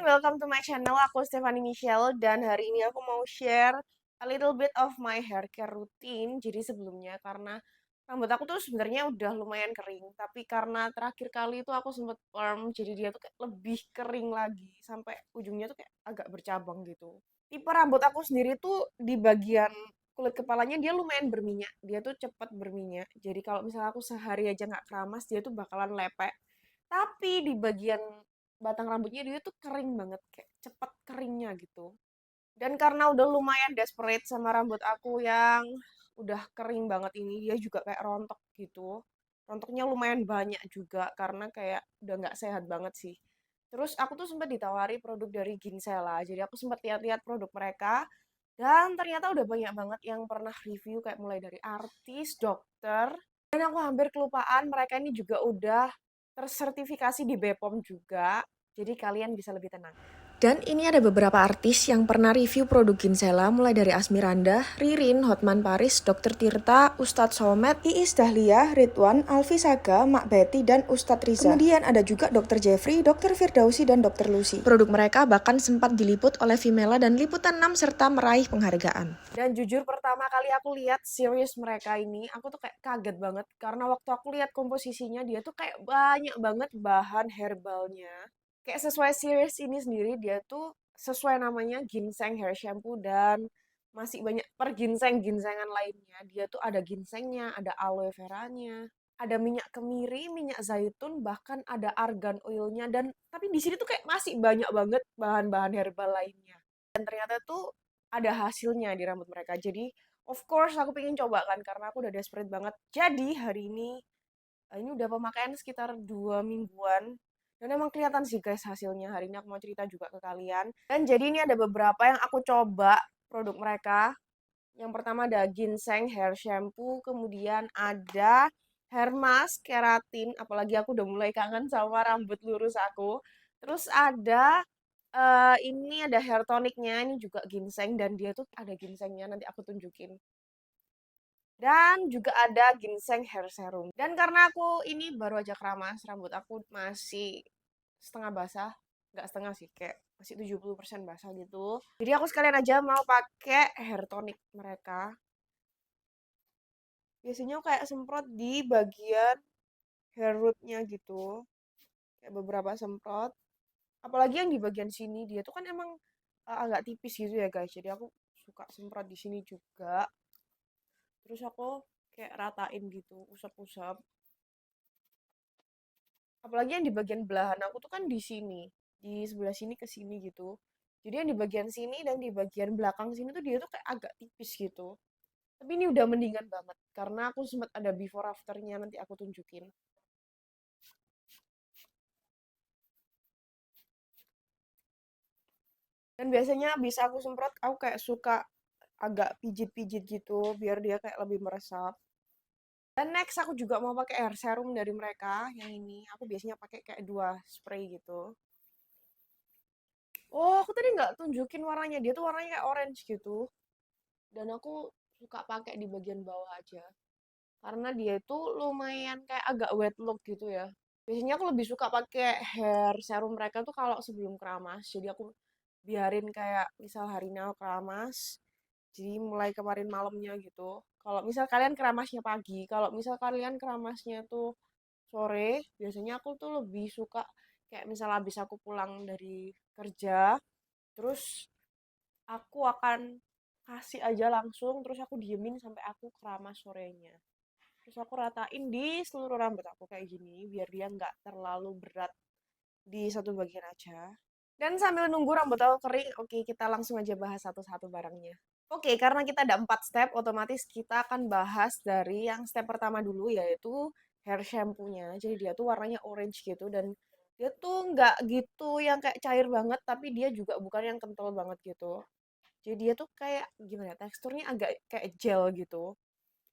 welcome to my channel. Aku Stephanie Michelle dan hari ini aku mau share a little bit of my hair care routine. Jadi sebelumnya karena rambut aku tuh sebenarnya udah lumayan kering, tapi karena terakhir kali itu aku sempet perm, jadi dia tuh kayak lebih kering lagi sampai ujungnya tuh kayak agak bercabang gitu. Tipe rambut aku sendiri tuh di bagian kulit kepalanya dia lumayan berminyak. Dia tuh cepat berminyak. Jadi kalau misalnya aku sehari aja nggak keramas, dia tuh bakalan lepek. Tapi di bagian batang rambutnya dia tuh kering banget, kayak cepet keringnya gitu. Dan karena udah lumayan desperate sama rambut aku yang udah kering banget ini, dia juga kayak rontok gitu. Rontoknya lumayan banyak juga karena kayak udah nggak sehat banget sih. Terus aku tuh sempat ditawari produk dari Ginsela, jadi aku sempat lihat-lihat produk mereka dan ternyata udah banyak banget yang pernah review kayak mulai dari artis, dokter, dan aku hampir kelupaan mereka ini juga udah tersertifikasi di BPOM juga. Jadi kalian bisa lebih tenang. Dan ini ada beberapa artis yang pernah review produk Ginsela mulai dari Asmiranda, Ririn, Hotman Paris, Dr. Tirta, Ustadz Somet, Iis Dahlia, Ridwan, Alfi Saga, Mak Betty, dan Ustadz Riza. Kemudian ada juga Dr. Jeffrey, Dr. Firdausi, dan Dr. Lucy. Produk mereka bahkan sempat diliput oleh Vimela dan Liputan 6 serta meraih penghargaan. Dan jujur pertama kali aku lihat series mereka ini, aku tuh kayak kaget banget karena waktu aku lihat komposisinya dia tuh kayak banyak banget bahan herbalnya. Kayak sesuai series ini sendiri dia tuh sesuai namanya ginseng hair shampoo dan masih banyak perginseng-ginsengan lainnya. Dia tuh ada ginsengnya, ada aloe veranya, ada minyak kemiri, minyak zaitun, bahkan ada argan oilnya dan tapi di sini tuh kayak masih banyak banget bahan-bahan herbal lainnya. Dan ternyata tuh ada hasilnya di rambut mereka. Jadi of course aku pengen coba kan karena aku udah desperate banget. Jadi hari ini udah pemakaian sekitar 2 mingguan dan emang kelihatan sih guys hasilnya. Hari ini aku mau cerita juga ke kalian. Dan jadi ini ada beberapa yang aku coba produk mereka. Yang pertama ada ginseng hair shampoo, kemudian ada hair mask keratin, apalagi aku udah mulai kangen sama rambut lurus aku. Terus ada ini ada hair tonicnya, ini juga ginseng dan dia tuh ada ginsengnya nanti aku tunjukin. Dan juga ada ginseng hair serum. Dan karena aku ini baru aja keramas, rambut aku masih setengah basah. Nggak setengah sih, kayak masih 70% basah gitu. Jadi aku sekalian aja mau pakai hair tonic mereka. Biasanya aku kayak semprot di bagian hair rootnya gitu. Kayak beberapa semprot. Apalagi yang di bagian sini, dia tuh kan emang agak tipis gitu ya guys. Jadi aku suka semprot di sini juga. Terus aku kayak ratain gitu, usap-usap. Apalagi yang di bagian belahan aku tuh kan di sini, di sebelah sini ke sini gitu. Jadi yang di bagian sini dan di bagian belakang sini tuh dia tuh kayak agak tipis gitu. Tapi ini udah mendingan banget karena aku sempat ada before afternya nanti aku tunjukin. Dan biasanya bisa aku semprot, aku kayak suka agak pijit-pijit gitu biar dia kayak lebih meresap. Dan next aku juga mau pakai hair serum dari mereka yang ini. Aku biasanya pakai kayak 2 spray gitu. Oh, aku tadi nggak tunjukin warnanya. Dia tuh warnanya kayak orange gitu. Dan aku suka pakai di bagian bawah aja. Karena dia itu lumayan kayak agak wet look gitu ya. Biasanya aku lebih suka pakai hair serum mereka tuh kalau sebelum keramas. Jadi aku biarin kayak misal hari ini aku keramas. Jadi mulai kemarin malamnya gitu. Kalau misal kalian keramasnya pagi, kalau misal kalian keramasnya tuh sore, biasanya aku tuh lebih suka kayak misal habis aku pulang dari kerja, terus aku akan kasih aja langsung, terus aku diemin sampai aku keramas sorenya. Terus aku ratain di seluruh rambut aku kayak gini, biar dia nggak terlalu berat di satu bagian aja. Dan sambil nunggu rambut aku kering, oke kita langsung aja bahas satu-satu barangnya. Oke, karena kita ada 4 step, otomatis kita akan bahas dari yang step pertama dulu, yaitu hair shampoo-nya. Jadi dia tuh warnanya orange gitu, dan dia tuh nggak gitu yang kayak cair banget, tapi dia juga bukan yang kental banget gitu. Jadi dia tuh kayak gimana ya, teksturnya agak kayak gel gitu.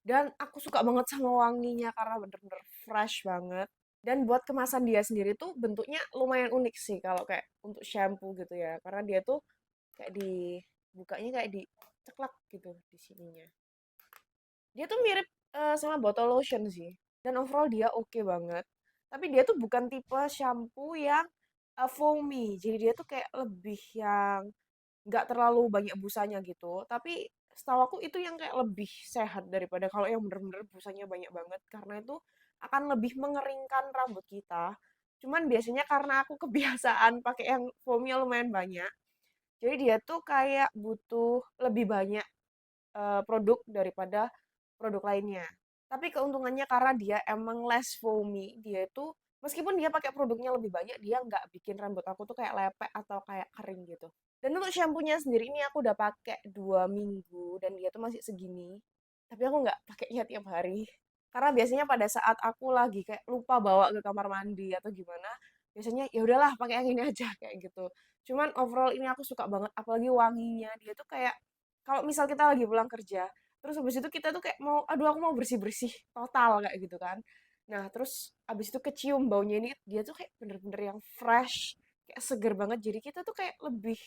Dan aku suka banget sama wanginya karena bener-bener fresh banget. Dan buat kemasan dia sendiri tuh bentuknya lumayan unik sih kalau kayak untuk shampoo gitu ya. Karena dia tuh kayak bukanya kayak diceklak gitu di sininya. Dia tuh mirip sama botol lotion sih. Dan overall dia oke banget. Tapi dia tuh bukan tipe shampoo yang foamy. Jadi dia tuh kayak lebih yang nggak terlalu banyak busanya gitu. Tapi setahu aku itu yang kayak lebih sehat daripada kalau yang bener-bener busanya banyak banget. Karena itu akan lebih mengeringkan rambut kita. Cuman biasanya karena aku kebiasaan pakai yang foamnya lumayan banyak. Jadi dia tuh kayak butuh lebih banyak produk daripada produk lainnya. Tapi keuntungannya karena dia emang less foamy, dia itu meskipun dia pakai produknya lebih banyak, dia nggak bikin rambut aku tuh kayak lepek atau kayak kering gitu. Dan untuk shampoo-nya sendiri ini aku udah pakai 2 minggu dan dia tuh masih segini. Tapi aku nggak pakainya tiap hari. Karena biasanya pada saat aku lagi kayak lupa bawa ke kamar mandi atau gimana, biasanya ya udahlah pakai yang ini aja kayak gitu. Cuman overall ini aku suka banget, apalagi wanginya. Dia tuh kayak kalau misal kita lagi pulang kerja, terus habis itu kita tuh kayak mau, aduh aku mau bersih-bersih total kayak gitu kan. Nah, terus habis itu kecium baunya ini, dia tuh kayak bener-bener yang fresh, kayak seger banget. Jadi kita tuh kayak lebih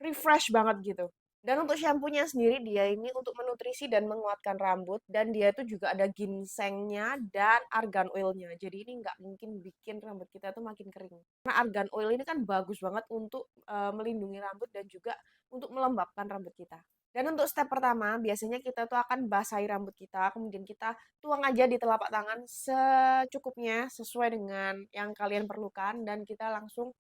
refresh banget gitu. Dan untuk shampoo-nya sendiri dia ini untuk menutrisi dan menguatkan rambut dan dia tuh juga ada ginsengnya dan argan oilnya. Jadi ini nggak mungkin bikin rambut kita tuh makin kering. Karena argan oil ini kan bagus banget untuk melindungi rambut dan juga untuk melembabkan rambut kita. Dan untuk step pertama, biasanya kita tuh akan basahi rambut kita, kemudian kita tuang aja di telapak tangan secukupnya sesuai dengan yang kalian perlukan dan kita langsung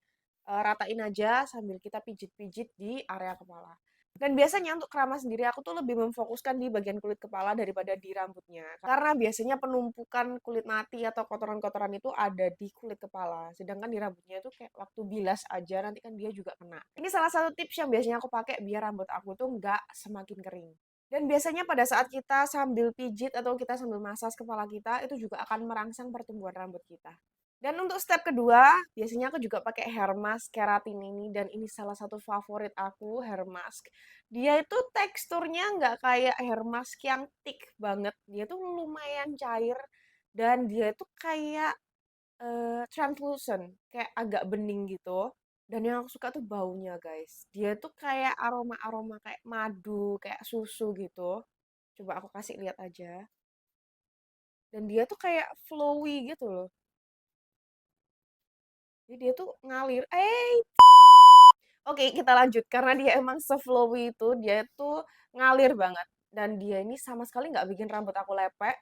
ratain aja sambil kita pijit-pijit di area kepala. Dan biasanya untuk keramas sendiri aku tuh lebih memfokuskan di bagian kulit kepala daripada di rambutnya. Karena biasanya penumpukan kulit mati atau kotoran-kotoran itu ada di kulit kepala. Sedangkan di rambutnya itu kayak waktu bilas aja nanti kan dia juga kena. Ini salah satu tips yang biasanya aku pakai biar rambut aku tuh nggak semakin kering. Dan biasanya pada saat kita sambil pijit atau kita sambil masas kepala kita, itu juga akan merangsang pertumbuhan rambut kita. Dan untuk step kedua, biasanya aku juga pakai hair mask keratin ini dan ini salah satu favorit aku, hair mask. Dia itu teksturnya nggak kayak hair mask yang thick banget, dia tuh lumayan cair dan dia itu kayak translucent, kayak agak bening gitu. Dan yang aku suka tuh baunya, guys. Dia tuh kayak aroma-aroma kayak madu, kayak susu gitu. Coba aku kasih lihat aja. Dan dia tuh kayak flowy gitu loh. Jadi dia tuh ngalir. Oke, kita lanjut. Karena dia emang se-flowy itu, dia tuh ngalir banget. Dan dia ini sama sekali nggak bikin rambut aku lepek.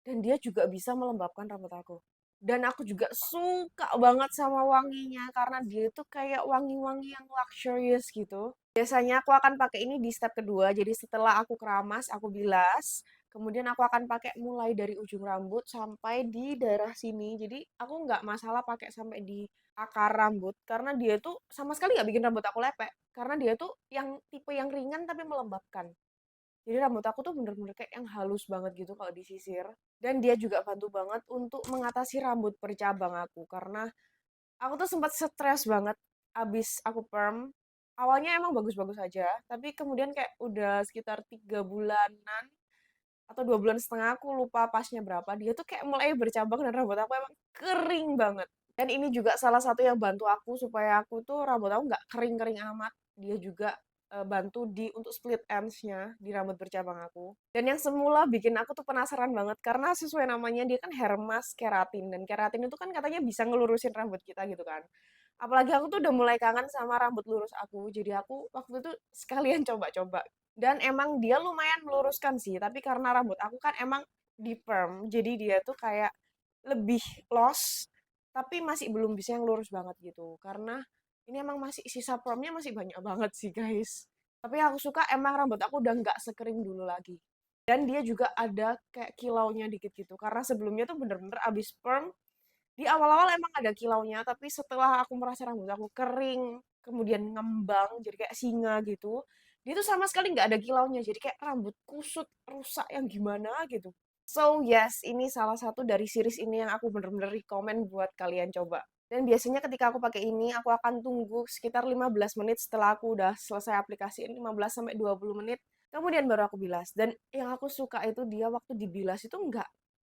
Dan dia juga bisa melembabkan rambut aku. Dan aku juga suka banget sama wanginya. Karena dia tuh kayak wangi-wangi yang luxurious gitu. Biasanya aku akan pakai ini di step kedua. Jadi setelah aku keramas, aku bilas. Kemudian aku akan pakai mulai dari ujung rambut sampai di daerah sini. Jadi aku nggak masalah pakai sampai di akar rambut. Karena dia tuh sama sekali nggak bikin rambut aku lepek. Karena dia tuh yang tipe yang ringan tapi melembabkan. Jadi rambut aku tuh bener-bener kayak yang halus banget gitu kalau disisir. Dan dia juga bantu banget untuk mengatasi rambut bercabang aku. Karena aku tuh sempat stres banget abis aku perm. Awalnya emang bagus-bagus aja, tapi kemudian kayak udah sekitar 3 bulanan atau 2 bulan setengah aku lupa pasnya berapa. Dia tuh kayak mulai bercabang dan rambut aku emang kering banget. Dan ini juga salah satu yang bantu aku supaya aku tuh rambut aku nggak kering-kering amat. Dia juga bantu di untuk split ends-nya di rambut bercabang aku. Dan yang semula bikin aku tuh penasaran banget karena sesuai namanya dia kan hair mask keratin dan keratin itu kan katanya bisa ngelurusin rambut kita gitu kan. Apalagi aku tuh udah mulai kangen sama rambut lurus aku. Jadi aku waktu itu sekalian coba-coba. Dan emang dia lumayan meluruskan sih, tapi karena rambut aku kan emang di perm, jadi dia tuh kayak lebih loss, tapi masih belum bisa yang lurus banget gitu. Karena ini emang masih sisa permnya masih banyak banget sih guys. Tapi aku suka emang rambut aku udah nggak sekering dulu lagi. Dan dia juga ada kayak kilaunya dikit gitu. Karena sebelumnya tuh bener-bener abis perm, di awal-awal emang ada kilaunya, tapi setelah aku merasa rambut aku kering, kemudian ngembang, jadi kayak singa gitu, dia tuh sama sekali nggak ada kilaunya, jadi kayak rambut kusut, rusak yang gimana gitu. So yes, ini salah satu dari series ini yang aku bener-bener rekomen buat kalian coba. Dan biasanya ketika aku pakai ini, aku akan tunggu sekitar 15 menit setelah aku udah selesai aplikasi, 15 sampai 20 menit. Kemudian baru aku bilas. Dan yang aku suka itu dia waktu dibilas itu nggak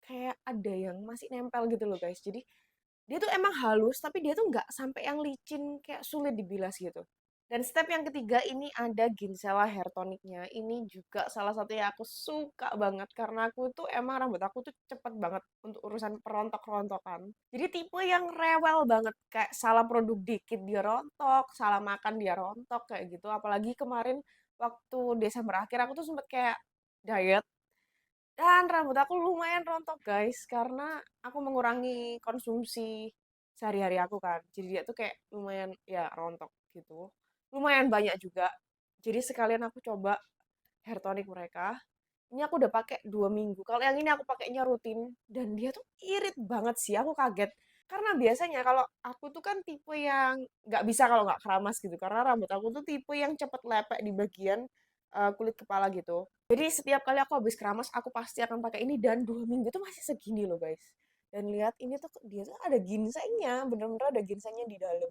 kayak ada yang masih nempel gitu loh guys. Jadi dia tuh emang halus tapi dia tuh nggak sampai yang licin kayak sulit dibilas gitu. Dan step yang ketiga ini ada Ginsela hair tonicnya. Ini juga salah satu yang aku suka banget karena aku tuh emang rambut aku tuh cepet banget untuk urusan perontok-rontokan. Jadi tipe yang rewel banget, kayak salah produk dikit dia rontok, salah makan dia rontok kayak gitu. Apalagi kemarin waktu Desember akhir aku tuh sempet kayak diet dan rambut aku lumayan rontok guys karena aku mengurangi konsumsi sehari-hari aku kan. Jadi dia tuh kayak lumayan ya rontok gitu. Lumayan banyak juga. Jadi sekalian aku coba hair tonic mereka. Ini aku udah pakai 2 minggu. Kalau yang ini aku pakainya rutin dan dia tuh irit banget sih. Aku kaget. Karena biasanya kalau aku tuh kan tipe yang nggak bisa kalau nggak keramas gitu. Karena rambut aku tuh tipe yang cepet lepek di bagian kulit kepala gitu. Jadi setiap kali aku habis keramas, aku pasti akan pakai ini dan 2 minggu tuh masih segini loh guys. Dan lihat ini tuh dia tuh ada ginsengnya, bener-bener ada ginsengnya di dalam.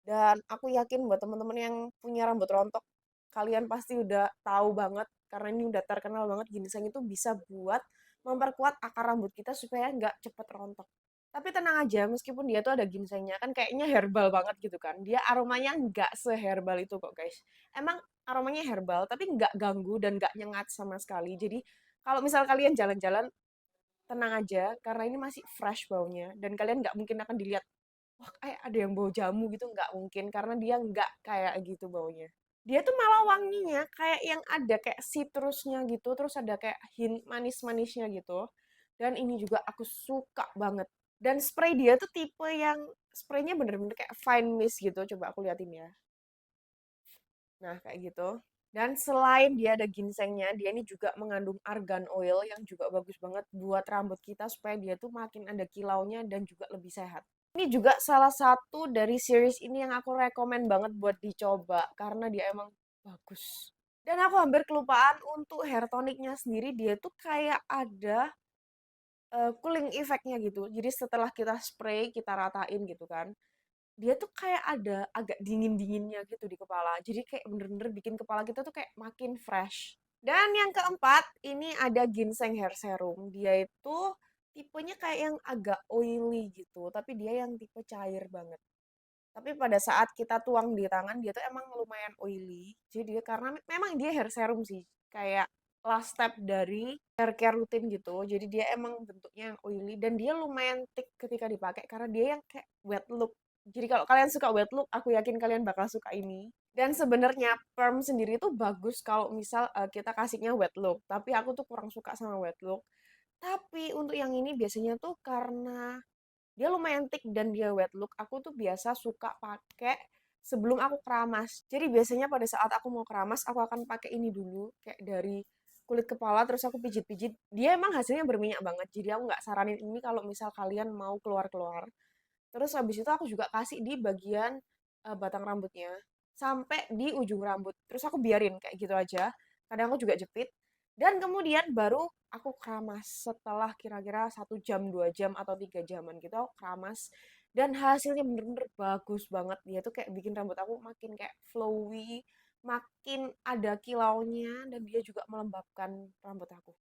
Dan aku yakin buat teman-teman yang punya rambut rontok, kalian pasti udah tahu banget karena ini udah terkenal banget ginseng itu bisa buat memperkuat akar rambut kita supaya nggak cepet rontok. Tapi tenang aja, meskipun dia tuh ada ginsengnya, kan kayaknya herbal banget gitu kan. Dia aromanya nggak seherbal itu kok guys. Emang aromanya herbal, tapi nggak ganggu dan nggak nyengat sama sekali. Jadi kalau misal kalian jalan-jalan, tenang aja, karena ini masih fresh baunya. Dan kalian nggak mungkin akan dilihat wah kayak ada yang bau jamu gitu, nggak mungkin karena dia nggak kayak gitu baunya. Dia tuh malah wanginya kayak yang ada kayak citrusnya gitu, terus ada kayak hint manis-manisnya gitu. Dan ini juga aku suka banget. Dan spray dia tuh tipe yang spraynya bener-bener kayak fine mist gitu. Coba aku liatin ya. Nah, kayak gitu. Dan selain dia ada ginsengnya, dia ini juga mengandung argan oil yang juga bagus banget buat rambut kita supaya dia tuh makin ada kilaunya dan juga lebih sehat. Ini juga salah satu dari series ini yang aku rekomen banget buat dicoba karena dia emang bagus. Dan aku hampir kelupaan untuk hair tonicnya sendiri, dia tuh kayak ada cooling effect-nya gitu. Jadi setelah kita spray, kita ratain gitu kan dia tuh kayak ada agak dingin-dinginnya gitu di kepala. Jadi kayak bener-bener bikin kepala kita tuh kayak makin fresh. Dan yang keempat, ini ada ginseng hair serum. Dia itu tipenya kayak yang agak oily gitu, tapi dia yang tipe cair banget. Tapi pada saat kita tuang di tangan, dia tuh emang lumayan oily. Jadi dia karena memang dia hair serum sih, kayak last step dari hair care rutin gitu. Jadi dia emang bentuknya yang oily dan dia lumayan thick ketika dipakai karena dia yang kayak wet look. Jadi kalau kalian suka wet look, aku yakin kalian bakal suka ini. Dan sebenarnya perm sendiri tuh bagus kalau misal kita kasihnya wet look. Tapi aku tuh kurang suka sama wet look. Tapi untuk yang ini biasanya tuh karena dia lumayan thick dan dia wet look. Aku tuh biasa suka pakai sebelum aku keramas. Jadi biasanya pada saat aku mau keramas, aku akan pakai ini dulu, kayak dari kulit kepala, terus aku pijit-pijit. Dia emang hasilnya berminyak banget, jadi aku nggak saranin ini kalau misal kalian mau keluar-keluar. Terus habis itu aku juga kasih di bagian batang rambutnya sampai di ujung rambut. Terus aku biarin kayak gitu aja. Kadang aku juga jepit. Dan kemudian baru aku keramas setelah kira-kira 1 jam, 2 jam atau 3 jaman gitu aku keramas. Dan hasilnya bener-bener bagus banget. Dia tuh kayak bikin rambut aku makin kayak flowy, makin ada kilaunya dan dia juga melembabkan rambut aku.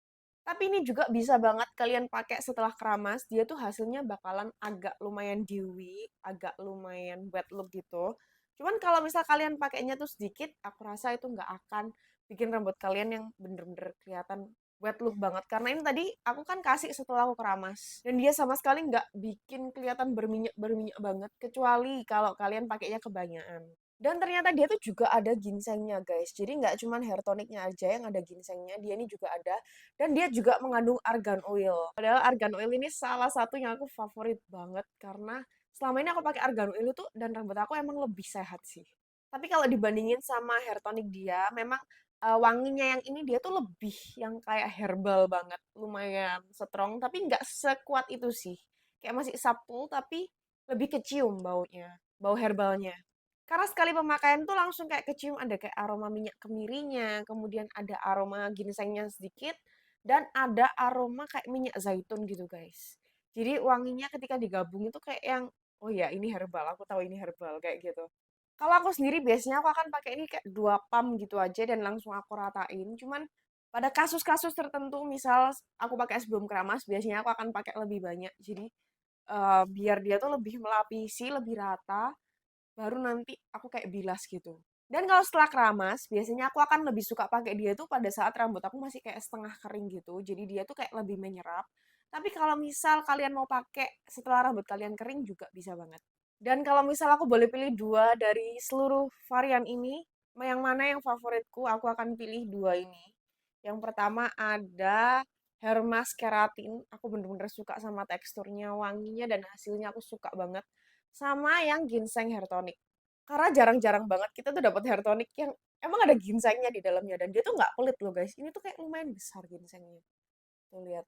Tapi ini juga bisa banget kalian pakai setelah keramas. Dia tuh hasilnya bakalan agak lumayan dewy, agak lumayan wet look gitu. Cuman kalau misal kalian pakainya tuh sedikit, aku rasa itu nggak akan bikin rambut kalian yang bener-bener kelihatan wet look banget. Karena ini tadi aku kan kasih setelah aku keramas. Dan dia sama sekali nggak bikin kelihatan berminyak-berminyak banget. Kecuali kalau kalian pakainya kebanyakan. Dan ternyata dia tuh juga ada ginsengnya guys. Jadi nggak cuma hair tonicnya aja yang ada ginsengnya, dia ini juga ada. Dan dia juga mengandung argan oil. Padahal argan oil ini salah satu yang aku favorit banget karena selama ini aku pakai argan oil itu dan rambut aku emang lebih sehat sih. Tapi kalau dibandingin sama hair tonic dia, memang wanginya yang ini dia tuh lebih yang kayak herbal banget, lumayan strong, tapi nggak sekuat itu sih. Kayak masih subtle tapi lebih kecium baunya, bau herbalnya. Karena sekali pemakaian tuh langsung kayak kecium ada kayak aroma minyak kemirinya, kemudian ada aroma ginsengnya sedikit, dan ada aroma kayak minyak zaitun gitu guys. Jadi wanginya ketika digabung itu kayak yang, oh ya ini herbal, aku tahu ini herbal, kayak gitu. Kalau aku sendiri biasanya aku akan pakai ini kayak 2 pump gitu aja dan langsung aku ratain. Cuman pada kasus-kasus tertentu, misal aku pakai sebelum keramas, biasanya aku akan pakai lebih banyak. Jadi biar dia tuh lebih melapisi, lebih rata, baru nanti aku kayak bilas gitu. Dan kalau setelah keramas, biasanya aku akan lebih suka pakai dia tuh pada saat rambut aku masih kayak setengah kering gitu. Jadi dia tuh kayak lebih menyerap. Tapi kalau misal kalian mau pakai setelah rambut kalian kering juga bisa banget. Dan kalau misal aku boleh pilih dua dari seluruh varian ini, yang mana yang favoritku, aku akan pilih dua ini. Yang pertama ada hair mask keratin. Aku bener-bener suka sama teksturnya, wanginya, dan hasilnya aku suka banget. Sama yang ginseng hair tonic. Karena jarang-jarang banget kita tuh dapat hair tonic yang emang ada ginsengnya di dalamnya. Dan dia tuh nggak pelit loh guys. Ini tuh kayak lumayan besar ginsengnya. Tuh lihat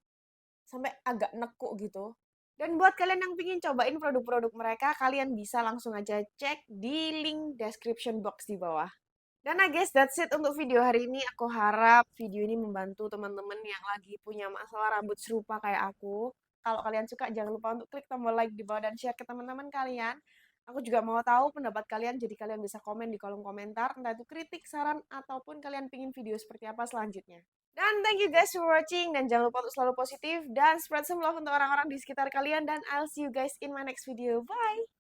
sampai agak nekuk gitu. Dan buat kalian yang pingin cobain produk-produk mereka, kalian bisa langsung aja cek di link description box di bawah. Dan I guess that's it untuk video hari ini. Aku harap video ini membantu teman-teman yang lagi punya masalah rambut serupa kayak aku. Kalau kalian suka, jangan lupa untuk klik tombol like di bawah dan share ke teman-teman kalian. Aku juga mau tahu pendapat kalian, jadi kalian bisa komen di kolom komentar, entah itu kritik, saran, ataupun kalian pingin video seperti apa selanjutnya. Dan thank you guys for watching, dan jangan lupa untuk selalu positif, dan spread some love untuk orang-orang di sekitar kalian, dan I'll see you guys in my next video. Bye!